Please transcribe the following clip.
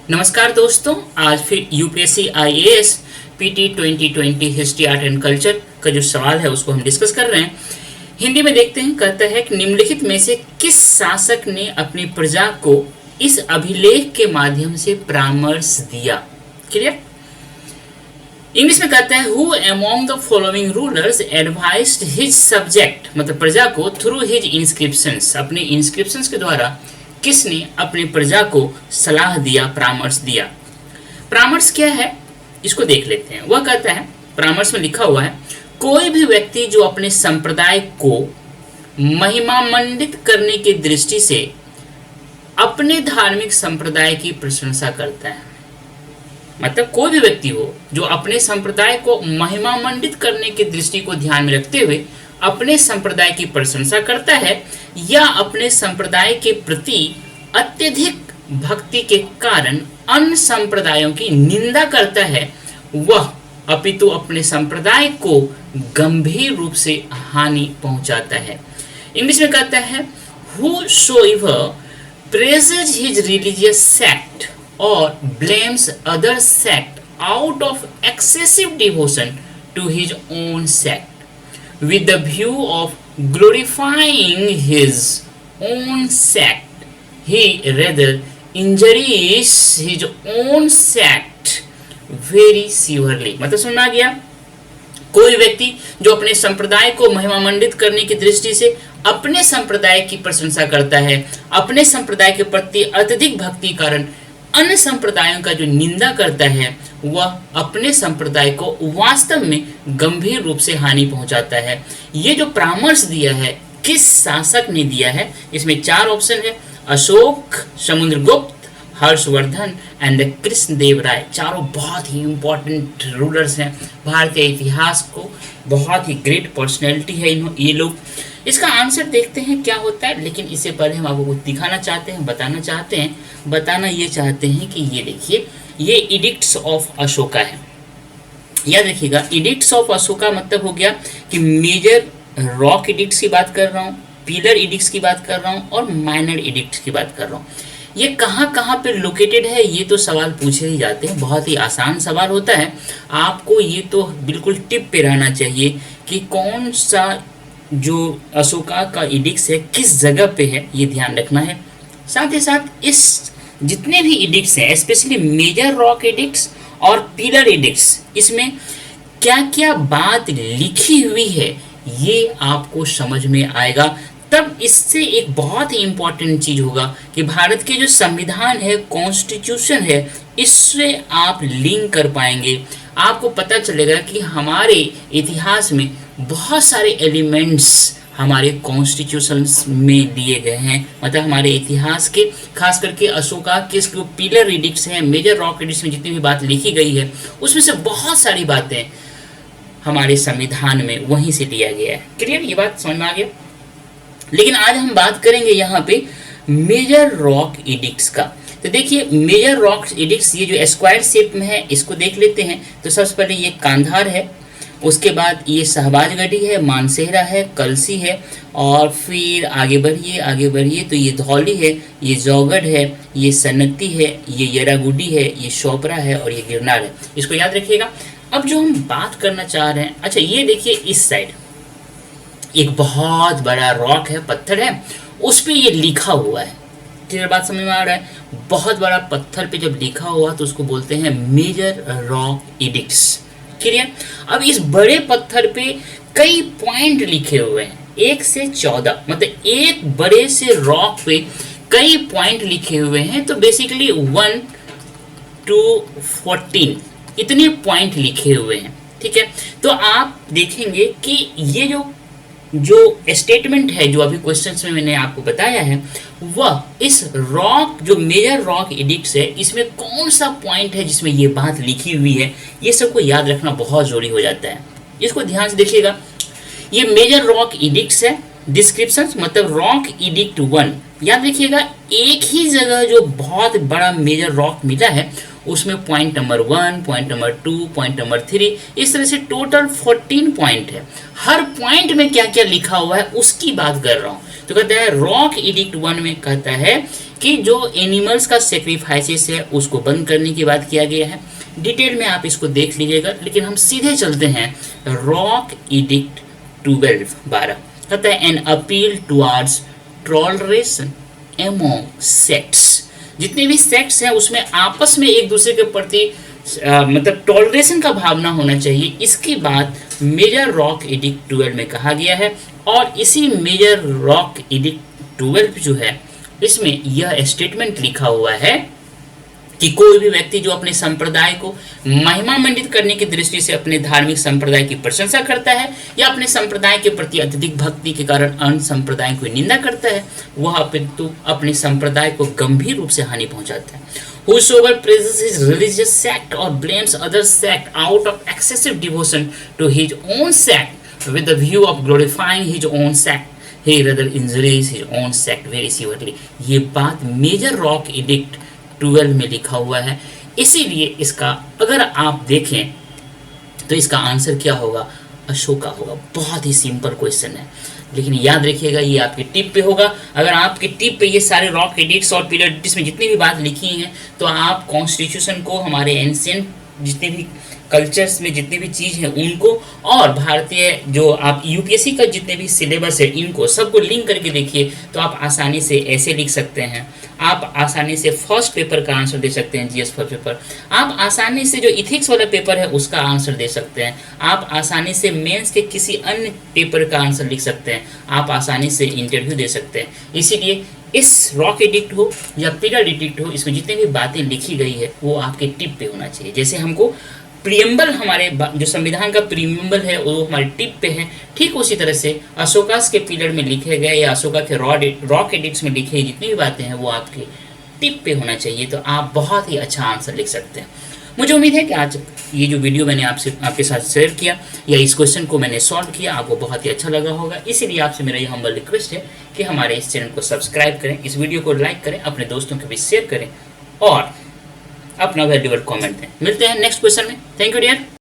नमस्कार दोस्तों, आज फिर UPSC IAS PT 2020 history art and culture का जो सवाल है उसको हम डिस्कस कर रहे हैं। हिंदी में देखते हैं। कहता है कि निम्नलिखित में से किस शासक ने अपनी प्रजा को इस अभिलेख के माध्यम से परामर्श दिया। क्लियर। इंग्लिश में कहता है who among the following rulers advised his subject, मतलब प्रजा को थ्रू हिज इंस्क्रिप्शंस, अपने इंस्क्रिप्शंस के द्वारा किसने अपनी प्रजा को सलाह दिया, परामर्श दिया। परामर्श क्या है इसको देख लेते हैं। वह कहता है, परामर्श में लिखा हुआ है, कोई भी व्यक्ति जो अपने संप्रदाय को महिमामंडित करने की दृष्टि से अपने धार्मिक संप्रदाय की प्रशंसा करता है। मतलब कोई भी व्यक्ति हो जो अपने संप्रदाय को महिमामंडित करने की दृष्टि को ध्यान में रखते हुए अपने संप्रदाय की प्रशंसा करता है या अपने संप्रदाय के प्रति अत्यधिक भक्ति के कारण अन्य संप्रदायों की निंदा करता है, वह अपितु अपने संप्रदाय को गंभीर रूप से हानि पहुंचाता है। इंग्लिश में कहता है whosoever praises his religious sect or blames other sect out of excessive devotion to his own sect with the view of glorifying his own sect, he rather injures his own sect very severely। मतलब समझ में आ गया। कोई व्यक्ति जो अपने संप्रदाय को महिमामंडित करने की दृष्टि से अपने संप्रदाय की प्रशंसा करता है, अपने संप्रदाय के प्रति अत्यधिक भक्ति कारण अन्य संप्रदायों का जो निंदा करता है, वह अपने संप्रदाय को वास्तव में गंभीर रूप से हानि पहुंचाता है। ये जो परामर्श दिया है किस शासक ने दिया है, इसमें 4 ऑप्शन है, अशोक, समुद्रगुप्त, हर्षवर्धन एंड कृष्णदेव राय। चारों बहुत ही इंपॉर्टेंट रूलर्स हैं भारतीय इतिहास को, बहुत ही ग्रेट पर्सनैलिटी है ये लोग। इसका आंसर देखते हैं क्या होता है, लेकिन इससे पहले हम आपको कुछ दिखाना चाहते हैं, बताना ये चाहते हैं कि ये देखिए, ये इडिक्ट्स ऑफ अशोका है। याद रखिएगा, इडिक्ट्स ऑफ अशोका मतलब हो गया कि मेजर रॉक इडिक्ट्स की बात कर रहा हूँ, पिलर इडिक्ट्स की बात कर रहा हूँ और माइनर इडिक्ट्स की बात कर रहा हूँ। ये कहाँ पे लोकेटेड है, ये तो सवाल पूछे ही जाते हैं। बहुत ही आसान सवाल होता है, आपको ये तो बिल्कुल टिप पे रहना चाहिए कि कौन सा जो अशोका का इडिक्ट्स है किस जगह पे है, ये ध्यान रखना है। साथ ही साथ इस जितने भी इडिक्ट्स हैं, स्पेशली मेजर रॉक इडिक्ट्स और पिलर इडिक्ट्स, इसमें क्या क्या बात लिखी हुई है ये आपको समझ में आएगा। तब इससे एक बहुत ही इंपॉर्टेंट चीज होगा कि भारत के जो संविधान है, कॉन्स्टिट्यूशन है, इससे आप लिंक कर पाएंगे। आपको पता चलेगा कि हमारे इतिहास में बहुत सारे एलिमेंट्स हमारे कॉन्स्टिट्यूशन में दिए गए हैं। मतलब हमारे इतिहास के खास करके अशोका के जो पिलर इडिक्ट्स हैं, मेजर रॉक इडिक्ट्स में जितनी भी बात लिखी गई है, उसमें से बहुत सारी बातें हमारे संविधान में वहीं से लिया गया है। क्लियर, ये बात समझ में आ गया। लेकिन आज हम बात करेंगे यहाँ पे मेजर रॉक इडिक्ट्स का। तो देखिए, मेजर रॉक इडिक्ट्स ये जो स्क्वायर शेप में है, इसको देख लेते हैं। तो सबसे पहले ये कांधार है, उसके बाद ये शहबाजगढ़ी है, मानसेहरा है, कलसी है, और फिर आगे बढ़िए तो ये धौली है, ये जौगढ़ है, ये सन्नती है, ये येरागुडी है, ये शोपरा है और ये गिरनार है। इसको याद रखिएगा। अब जो हम बात करना चाह रहे हैं, अच्छा ये देखिए, इस साइड एक बहुत बड़ा रॉक है, पत्थर है, उस पर ये लिखा हुआ है। क्लियर बात समझ में आ रहा है। बहुत बड़ा पत्थर पे जब लिखा हुआ तो उसको बोलते हैं मेजर रॉक इडिक्ट्स। क्लियर। अब इस बड़े पत्थर पे कई पॉइंट लिखे हुए हैं, 1 से 14, मतलब एक बड़े से रॉक पे कई पॉइंट लिखे हुए हैं। तो बेसिकली 1 to 14 इतने पॉइंट लिखे हुए हैं। ठीक है, तो आप देखेंगे कि ये जो स्टेटमेंट है जो अभी क्वेश्चंस में मैंने आपको बताया है, वह इस रॉक जो मेजर रॉक इडिक्ट्स है, इसमें कौन सा पॉइंट है जिसमें ये बात लिखी हुई है, ये सबको याद रखना बहुत जरूरी हो जाता है। इसको ध्यान से देखिएगा। ये मेजर रॉक इडिक्ट्स है, डिस्क्रिप्शन मतलब रॉक इडिक्ट 1। याद रखिएगा, एक ही जगह जो बहुत बड़ा मेजर रॉक मिला है उसमें point number 1, point number 2, point number 3, इस तरह से टोटल 14 पॉइंट है। हर पॉइंट में क्या क्या लिखा हुआ है उसकी बात कर रहा हूँ। तो कहता है रॉक एडिक्ट 1 में कहता है कि जो एनिमल्स का सेक्रीफाइसेस है उसको बंद करने की बात किया गया है। डिटेल में आप इसको देख लीजिएगा, लेकिन हम सीधे चलते हैं रॉक एडिक्ट 12 कहता है an appeal towards toleration among sects. जितने भी सेक्ट्स हैं उसमें आपस में एक दूसरे के प्रति मतलब टॉलरेशन का भावना होना चाहिए, इसकी बात मेजर रॉक एडिक्ट 12 में कहा गया है। और इसी मेजर रॉक एडिक्ट 12 जो है इसमें यह स्टेटमेंट लिखा हुआ है कि कोई भी व्यक्ति जो अपने संप्रदाय को महिमा मंडित करने की दृष्टि से अपने धार्मिक संप्रदाय की प्रशंसा करता है या अपने संप्रदाय के प्रति अत्यधिक भक्ति के कारण अन्य संप्रदाय को निंदा करता है, वह अपितु अपने संप्रदाय को गंभीर रूप से हानि पहुंचाता है। Whosoever praises his religious sect or blames other sect out of excessive devotion to his own sect with the view of glorifying his own sect, he rather injures his own sect very severely। ये बात major rock edict 12 में लिखा हुआ है। इसीलिए इसका अगर आप देखें तो इसका आंसर क्या होगा, अशोका होगा। बहुत ही सिंपल क्वेश्चन है, लेकिन याद रखिएगा ये आपके टिप पे होगा। अगर आपके टिप पे ये सारे रॉक एडिक्ट्स और पीरियड एडिक्ट्स में जितनी भी बात लिखी हैं तो आप कॉन्स्टिट्यूशन को, हमारे एंशिएंट जितने भी कल्चर्स में जितनी भी चीज़ हैं उनको, और भारतीय जो आप यूपीएससी का जितने भी सिलेबस है इनको सबको लिंक करके देखिए तो आप आसानी से ऐसे लिख सकते हैं। आप आसानी से फर्स्ट पेपर का आंसर दे सकते हैं, जीएस फर्स्ट पेपर। आप आसानी से जो इथिक्स वाला पेपर है उसका आंसर दे सकते हैं। आप आसानी से मेंस के किसी अन्य पेपर का आंसर लिख सकते हैं। आप आसानी से इंटरव्यू दे सकते हैं। इसीलिए इस रॉक एडिक्ट हो या पीरियड एडिक्ट हो, इसमें जितनी भी बातें लिखी गई है वो आपके टिप पे होना चाहिए। जैसे हमको प्रियम्बल, हमारे जो संविधान का प्रियम्बल है वो हमारे टिप पे है, ठीक उसी तरह से अशोकास के पीरियड में लिखे गए या अशोका के रॉक एडिक्ट्स में लिखे जितनी भी बातें हैं वो आपके टिप पे होना चाहिए, तो आप बहुत ही अच्छा आंसर लिख सकते हैं। मुझे उम्मीद है कि आज ये जो वीडियो मैंने आपके साथ शेयर किया या इस क्वेश्चन को मैंने सॉल्व किया आपको बहुत ही अच्छा लगा होगा। इसीलिए आपसे मेरा ये हम्बल रिक्वेस्ट है कि हमारे इस चैनल को सब्सक्राइब करें, इस वीडियो को लाइक करें, अपने दोस्तों के बीच शेयर करें और अपना वैल्यूएबल कमेंट दें। मिलते हैं नेक्स्ट क्वेश्चन में। Thank you dear.